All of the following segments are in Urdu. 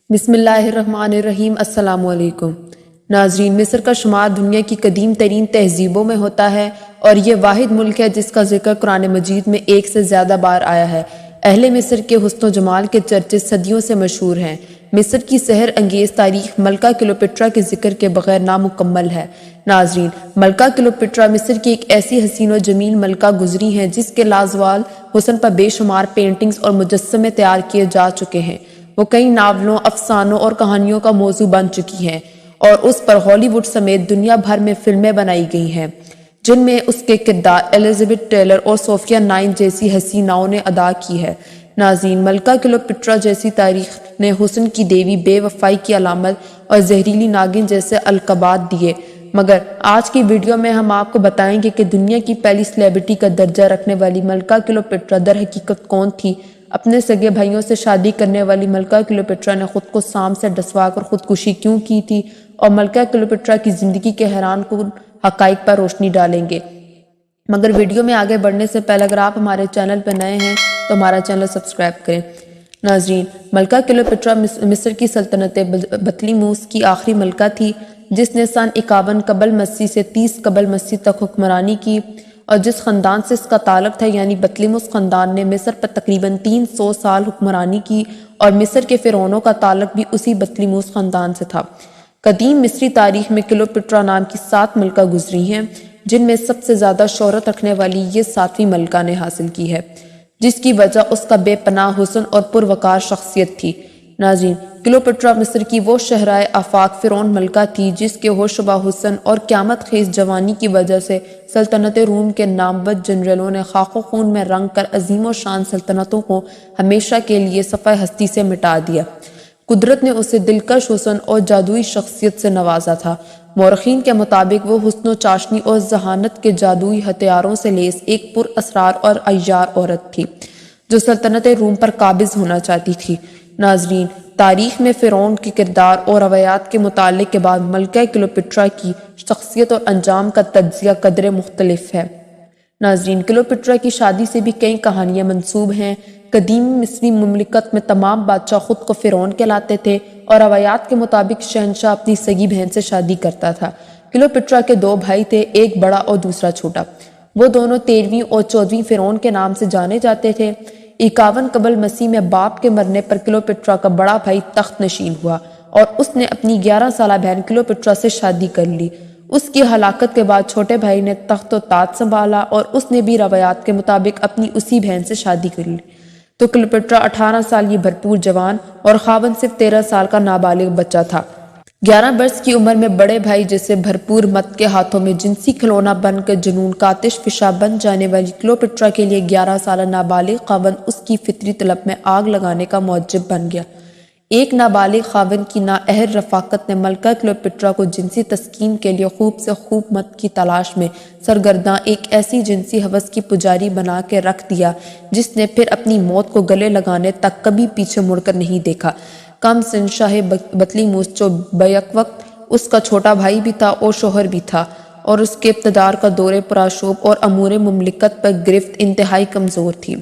بسم اللہ الرحمن الرحیم۔ السلام علیکم ناظرین، مصر کا شمار دنیا کی قدیم ترین تہذیبوں میں ہوتا ہے اور یہ واحد ملک ہے جس کا ذکر قرآن مجید میں ایک سے زیادہ بار آیا ہے۔ اہل مصر کے حسن و جمال کے چرچے صدیوں سے مشہور ہیں۔ مصر کی سحر انگیز تاریخ ملکہ کلیوپٹرا کے ذکر کے بغیر نامکمل ہے۔ ناظرین، ملکہ کلیوپٹرا مصر کی ایک ایسی حسین و جمیل ملکہ گزری ہیں جس کے لازوال حسن پر بے شمار پینٹنگز اور مجسمے تیار کیے جا چکے ہیں۔ وہ کئی ناولوں، افسانوں اور کہانیوں کا موضوع بن چکی ہیں اور اس پر ہالی ووڈ سمیت دنیا بھر میں فلمیں بنائی گئی ہیں جن میں اس کے کردار ایلزابتھ ٹیلر اور صوفیہ نائن جیسی حسیناؤں نے ادا کی ہے۔ ناظرین، ملکہ کلیوپٹرا جیسی تاریخ نے حسن کی دیوی، بے وفائی کی علامت اور زہریلی ناگن جیسے القابات دیے، مگر آج کی ویڈیو میں ہم آپ کو بتائیں گے کہ دنیا کی پہلی سیلیبریٹی کا درجہ رکھنے والی ملکہ کلیوپٹرا در حقیقت کون تھی۔ اپنے سگے بھائیوں سے شادی کرنے والی ملکہ کلیوپٹرا نے خود کو سام سے ڈسوا کر خودکشی کیوں کی تھی، اور ملکہ کلیوپٹرا کی زندگی کے حیران کن حقائق پر روشنی ڈالیں گے۔ مگر ویڈیو میں آگے بڑھنے سے پہلے اگر آپ ہمارے چینل پر نئے ہیں تو ہمارا چینل سبسکرائب کریں۔ ناظرین، ملکہ کلیوپٹرا مصر کی سلطنت بطلیموس کی آخری ملکہ تھی جس نے سن 51 قبل مسیح سے 30 قبل مسیح تک حکمرانی کی، اور جس خاندان سے اس کا تعلق تھا یعنی بطلیموس خاندان نے مصر پر تقریباً 300 سال حکمرانی کی، اور مصر کے فرعونوں کا تعلق بھی اسی بطلیموس خاندان سے تھا۔ قدیم مصری تاریخ میں کلیوپٹرا نام کی 7 ملکہ گزری ہیں جن میں سب سے زیادہ شہرت رکھنے والی یہ 7ویں ملکہ نے حاصل کی ہے، جس کی وجہ اس کا بے پناہ حسن اور پروقار شخصیت تھی۔ ناظرین، کلیوپٹرا مصر کی وہ شہرائے آفاق فرعون ملکہ تھی جس کے ہوشبہ حسن اور قیامت خیز جوانی کی وجہ سے سلطنت روم کے نامور جنرلوں نے خاک و خون میں رنگ کر عظیم و شان سلطنتوں کو ہمیشہ کے لیے صفحہ ہستی سے مٹا دیا۔ قدرت نے اسے دلکش حسن اور جادوئی شخصیت سے نوازا تھا۔ مورخین کے مطابق وہ حسن و چاشنی اور ذہانت کے جادوئی ہتھیاروں سے لیس ایک پر اسرار اور عیار عورت تھی جو سلطنت روم پر قابض ہونا چاہتی تھی۔ ناظرین، تاریخ میں فرعون کے کردار اور روایات کے مطالعے کے بعد ملکہ کلیوپٹرا کی شخصیت اور انجام کا تجزیہ قدرے مختلف ہے۔ ناظرین، کلیوپٹرا کی شادی سے بھی کئی کہانیاں منسوب ہیں۔ قدیم مصری مملکت میں تمام بادشاہ خود کو فرعون کہلاتے تھے اور روایات کے مطابق شہنشاہ اپنی سگی بہن سے شادی کرتا تھا۔ کلیوپٹرا کے 2 بھائی تھے، ایک بڑا اور دوسرا چھوٹا۔ وہ دونوں 13ویں اور 14ویں فرعون کے نام سے جانے جاتے تھے۔ 51 قبل مسیح میں باپ کے مرنے پر کلیوپٹرا کا بڑا بھائی تخت نشین ہوا اور اس نے اپنی 11 سالہ بہن کلیوپٹرا سے شادی کر لی۔ اس کی ہلاکت کے بعد چھوٹے بھائی نے تخت و تاج سنبھالا اور اس نے بھی روایات کے مطابق اپنی اسی بہن سے شادی کر لی۔ تو کلیوپٹرا 18 سال کی بھرپور جوان اور خاوند صرف 13 سال کا نابالغ بچہ تھا۔ 11 برس کی عمر میں بڑے بھائی جیسے بھرپور مت کے ہاتھوں میں جنسی کھلونا بن کر جنون کا آتش فشاں بن جانے والی کلیوپٹرا کے لیے 11 سالہ نابالغ خاوند اس کی فطری طلب میں آگ لگانے کا موجب بن گیا۔ ایک نابالغ خاوند کی نااہل رفاقت نے ملکہ کلیوپٹرا کو جنسی تسکین کے لیے خوب سے خوب مت کی تلاش میں سرگرداں ایک ایسی جنسی ہوس کی پجاری بنا کے رکھ دیا جس نے پھر اپنی موت کو گلے لگانے تک کبھی پیچھے مڑ کر نہیں دیکھا۔ کم سن شاہ بطلیموس جو بیک وقت اس کا چھوٹا بھائی بھی تھا اور شوہر بھی تھا، اور اس کے اقتدار کا دور پرآشوب اور امور مملکت پر گرفت انتہائی کمزور تھی۔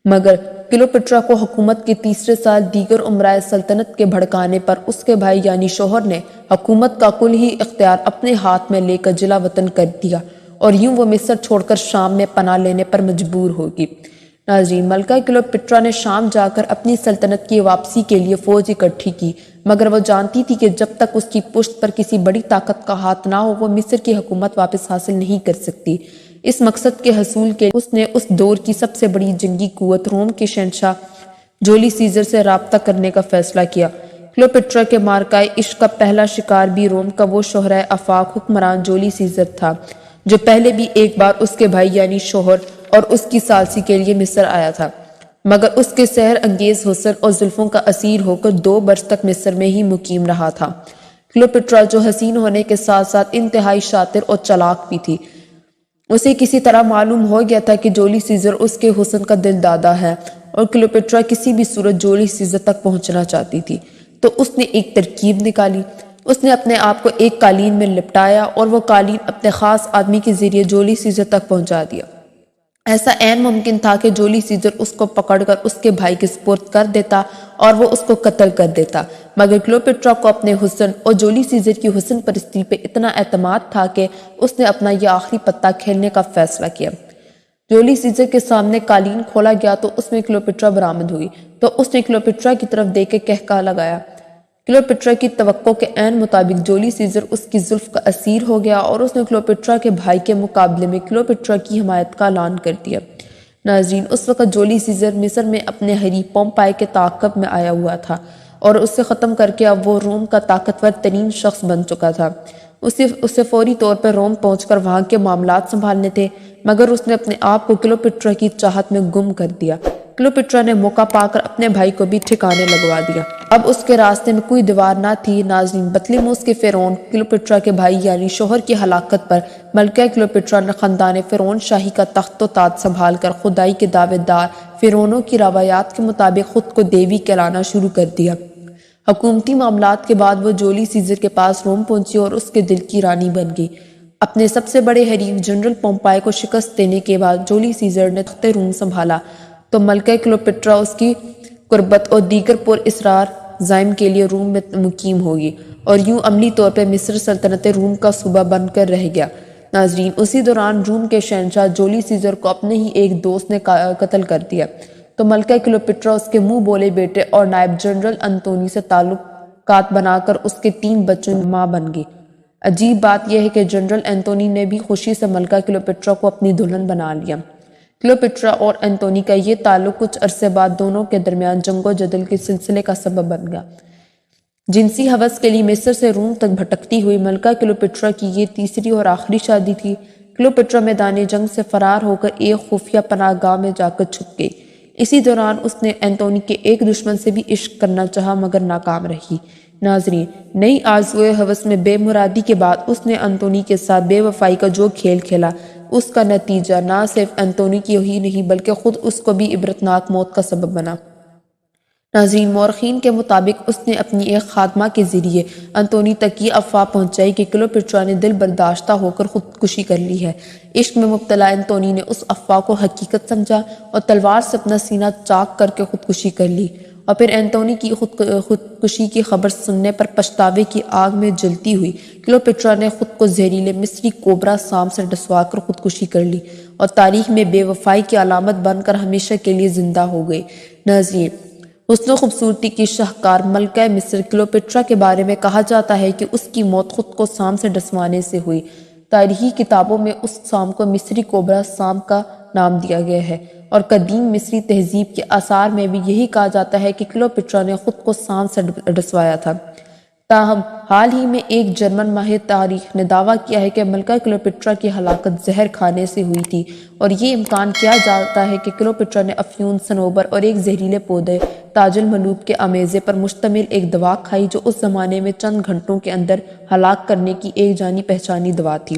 مگر کلیوپٹرا کو حکومت کے تیسرے سال دیگر امرائے سلطنت کے بھڑکانے پر اس کے بھائی یعنی شوہر نے حکومت کا کل ہی اختیار اپنے ہاتھ میں لے کر جلا وطن کر دیا، اور یوں وہ مصر چھوڑ کر شام میں پناہ لینے پر مجبور ہوگی۔ ناظرین، ملکہ کلیوپٹرا نے شام جا کر اپنی سلطنت کی واپسی کے لیے فوج اکٹھی کی، مگر وہ جانتی تھی کہ جب تک اس کی پشت پر کسی بڑی طاقت کا ہاتھ نہ ہو وہ مصر کی حکومت واپس حاصل نہیں کر سکتی۔ اس مقصد کے حصول کے اس نے اس دور کی سب سے بڑی جنگی قوت روم کے شہنشاہ جولی سیزر سے رابطہ کرنے کا فیصلہ کیا۔ کلیوپٹرا کے مارکائے عشق کا پہلا شکار بھی روم کا وہ شہرائے آفاق حکمران جولی سیزر تھا جو پہلے بھی ایک بار اس کے بھائی یعنی شوہر اور اس کی ثالثی کے لیے مصر آیا تھا، مگر اس کے سحر انگیز حسن اور زلفوں کا اسیر ہو کر 2 برس تک مصر میں ہی مقیم رہا تھا۔ کلیوپٹرا جو حسین ہونے کے ساتھ ساتھ انتہائی شاطر اور چلاک بھی تھی، اسے کسی طرح معلوم ہو گیا تھا کہ جولی سیزر اس کے حسن کا دل دادا ہے اور کلیوپٹرا کسی بھی صورت جولی سیزر تک پہنچنا چاہتی تھی۔ تو اس نے ایک ترکیب نکالی۔ اس نے اپنے آپ کو ایک قالین میں لپٹایا اور وہ قالین اپنے خاص آدمی کے ذریعے جولی سیزر تک پہنچا دیا۔ ایسا عین ممکن تھا کہ جولی سیزر اس کو پکڑ کر اس کے بھائی کے سپرد کر دیتا اور وہ اس کو قتل کر دیتا، مگر کلیوپیٹرا کو اپنے حسن اور جولی سیزر کی حسن پرستی پہ اتنا اعتماد تھا کہ اس نے اپنا یہ آخری پتہ کھیلنے کا فیصلہ کیا۔ جولی سیزر کے سامنے قالین کھولا گیا تو اس میں کلیوپیٹرا برآمد ہوئی، تو اس نے کلیوپیٹرا کی طرف دیکھ کے کہکہا لگایا۔ کلیوپیٹرا کی توقع کے عین مطابق جولی سیزر اس کی زلف کا اسیر ہو گیا اور اس نے کلیوپیٹرا کے بھائی کے مقابلے میں کلیوپیٹرا کی حمایت کا اعلان کر دیا۔ ناظرین، اس وقت جولی سیزر مصر میں اپنے حریف پومپائی کے تعاقب میں آیا ہوا تھا اور اسے ختم کر کے اب وہ روم کا طاقتور ترین شخص بن چکا تھا۔ اسے فوری طور پر روم پہنچ کر وہاں کے معاملات سنبھالنے تھے، مگر اس نے اپنے آپ کو کلیوپیٹرا کی چاہت میں گم کر دیا۔ کلیوپیٹرا نے موقع پا کر اپنے بھائی کو بھی ٹھکانے لگوا دیا۔ اب اس کے راستے میں کوئی دیوار نہ تھی۔ ناظرین، بطلیموس کے فرعون کلیوپیٹرا کے بھائی یعنی شوہر کی ہلاکت پر ملکہ کلیوپیٹرا نے خاندان فرعون شاہی کا تخت و تاج سنبھال کر خدائی کے دعوے دار فرعونوں کی روایات کے مطابق خود کو دیوی کہلانا شروع کر دیا۔ حکومتی معاملات کے بعد وہ جولی سیزر کے پاس روم پہنچی اور اس کے دل کی رانی بن گئی۔ اپنے سب سے بڑے حریف جنرل پومپائی کو شکست دینے کے بعد جولی سیزر نے تخت روم سنبھالا تو ملکہ کلیوپیٹرا اس کی قربت اور دیگر پر اسرار زائم کے لیے روم میں مقیم ہوگی اور یوں عملی طور پر مصر سلطنت روم کا صوبہ بن کر رہ گیا۔ ناظرین، اسی دوران روم کے شہنشاہ جولی سیزر کو اپنے ہی ایک دوست نے قتل کر دیا تو ملکہ کلیوپیٹرا اس کے منہ بولے بیٹے اور نائب جنرل انتونی سے تعلقات بنا کر اس کے 3 بچوں کی ماں بن گئی۔ عجیب بات یہ ہے کہ جنرل انتونی نے بھی خوشی سے ملکہ کلیوپیٹرا کو اپنی دلہن بنا لیا۔ کلیوپیٹرا اور انتونی کا یہ تعلق کچھ عرصے بعد دونوں کے درمیان جنگ و جدل کے سلسلے کا سبب بن گیا۔ جنسی ہوس کے لیے مصر سے روم تک بھٹکتی ہوئی ملکہ کلیوپیٹرا کی یہ تیسری اور آخری شادی تھی۔ کلیوپیٹرا میدان جنگ سے فرار ہو کر ایک خفیہ پناہ گاہ میں جا کر چھپ گئی۔ اسی دوران اس نے انتونی کے ایک دشمن سے بھی عشق کرنا چاہا مگر ناکام رہی۔ ناظرین، نئی آرزوئے ہوس میں بے مرادی کے بعد اس نے انتونی کے ساتھ بے وفائی کا جو کھیل کھیلا، اس کا نتیجہ نہ صرف انتونی کی ہی نہیں بلکہ خود اس کو بھی عبرتناک موت کا سبب بنا۔ ناظرین، مورخین کے مطابق اس نے اپنی ایک خادمہ کے ذریعے انتونی تک یہ افواہ پہنچائی کہ کلیوپیٹرا نے دل برداشتہ ہو کر خودکشی کر لی ہے۔ عشق میں مبتلا انتونی نے اس افواہ کو حقیقت سمجھا اور تلوار سے اپنا سینہ چاک کر کے خودکشی کر لی، اور پھر انتونی کی خودکشی کی خبر سننے پر پچھتاوے کی آگ میں جلتی ہوئی کلیوپیٹرا نے خود کو زہریلے مصری کوبرا سام سے ڈسوا کر خودکشی کر لی اور تاریخ میں بے وفائی کی علامت بن کر ہمیشہ کے لیے زندہ ہو گئی۔ ناظرین، حسن و خوبصورتی کی شاہکار ملکہ مصر کلیوپیٹرا کے بارے میں کہا جاتا ہے کہ اس کی موت خود کو سام سے ڈسوانے سے ہوئی۔ تاریخی کتابوں میں اس سام کو مصری کوبرا سام کا نام دیا گیا ہے اور قدیم مصری تہذیب کے آثار میں بھی یہی کہا جاتا ہے کہ کلیوپیٹرا نے خود کو سام سے ڈسوایا تھا۔ تاہم حال ہی میں ایک جرمن ماہر تاریخ نے دعویٰ کیا ہے کہ ملکہ کلیوپیٹرا کی ہلاکت زہر کھانے سے ہوئی تھی اور یہ امکان کیا جاتا ہے کہ کلیوپیٹرا نے افیون، صنوبر اور ایک زہریلے پودے تاج الملوک کے آمیزے پر مشتمل ایک دوا کھائی جو اس زمانے میں چند گھنٹوں کے اندر ہلاک کرنے کی ایک جانی پہچانی دوا تھی۔